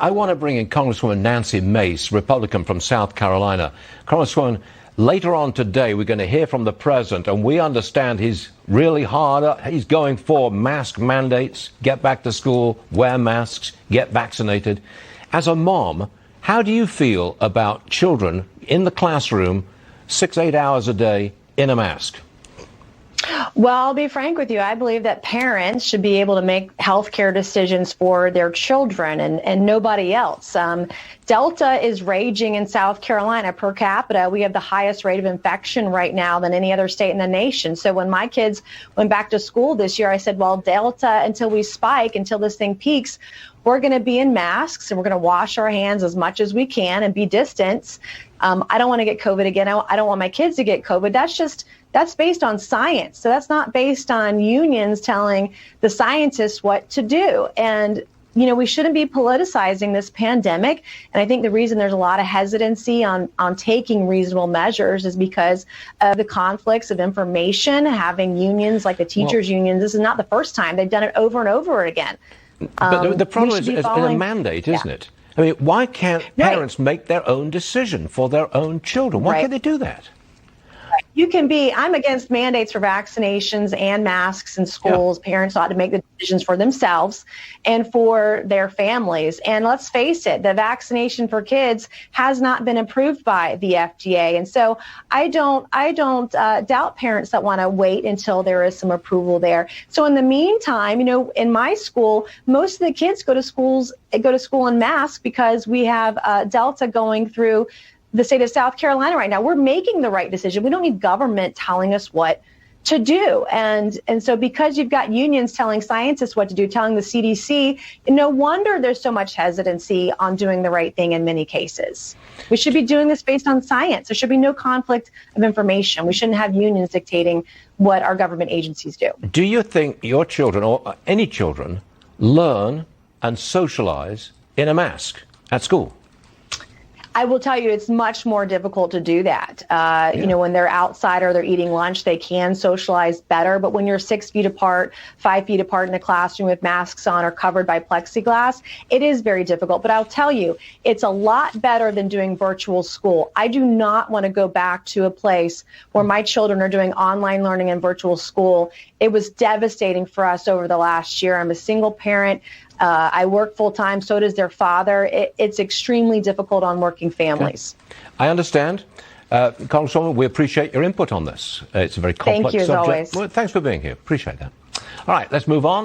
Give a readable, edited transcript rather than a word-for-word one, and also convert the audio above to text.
I want to bring in Congresswoman Nancy Mace, Republican from South Carolina. Congresswoman, later on today, we're going to hear from the president, and we understand he's really hard. He's going for mask mandates, get back to school, wear masks, get vaccinated. As a mom, how do you feel about children in the classroom 6-8 hours a day in a mask? Well, I'll be frank with you. I believe that parents should be able to make healthcare decisions for their children and nobody else. Delta is raging in South Carolina. Per capita, we have the highest rate of infection right now than any other state in the nation. So when my kids went back to school this year, I said, well, Delta, until we spike, until this thing peaks, we're going to be in masks and we're going to wash our hands as much as we can and be distant. I don't want to get COVID again. I don't want my kids to get COVID. That's based on science. So that's not based on unions telling the scientists what to do. And, you know, we shouldn't be politicizing this pandemic. And I think the reason there's a lot of hesitancy on taking reasonable measures is because of the conflicts of information, having unions like the teachers' unions. This is not the first time. They've done it over and over again. But the problem is a mandate, isn't it? I mean, why can't parents make their own decision for their own children? Why can't they do that? I'm against mandates for vaccinations and masks in schools. Yeah. Parents ought to make the decisions for themselves and for their families. And let's face it, the vaccination for kids has not been approved by the FDA. And so I don't doubt parents that want to wait until there is some approval there. So in the meantime, you know, in my school, most of the kids go to school in masks because we have Delta going through the state of South Carolina right now. We're making the right decision. We don't need government telling us what to do. And so because you've got unions telling scientists what to do, telling the CDC, no wonder there's so much hesitancy on doing the right thing in many cases. We should be doing this based on science. There should be no conflict of information. We shouldn't have unions dictating what our government agencies do. Do you think your children or any children learn and socialize in a mask at school? I will tell you, it's much more difficult to do that. You know, when they're outside or they're eating lunch, they can socialize better. But when you're 6 feet apart, 5 feet apart in a classroom with masks on or covered by plexiglass, it is very difficult. But I'll tell you, it's a lot better than doing virtual school. I do not want to go back to a place where my children are doing online learning and virtual school. It was devastating for us over the last year. I'm a single parent. I work full time. So does their father. It's extremely difficult on working families. Okay. I understand. Congresswoman, we appreciate your input on this. It's a very complex subject. Thank you, as always. Well, thanks for being here. Appreciate that. All right, let's move on.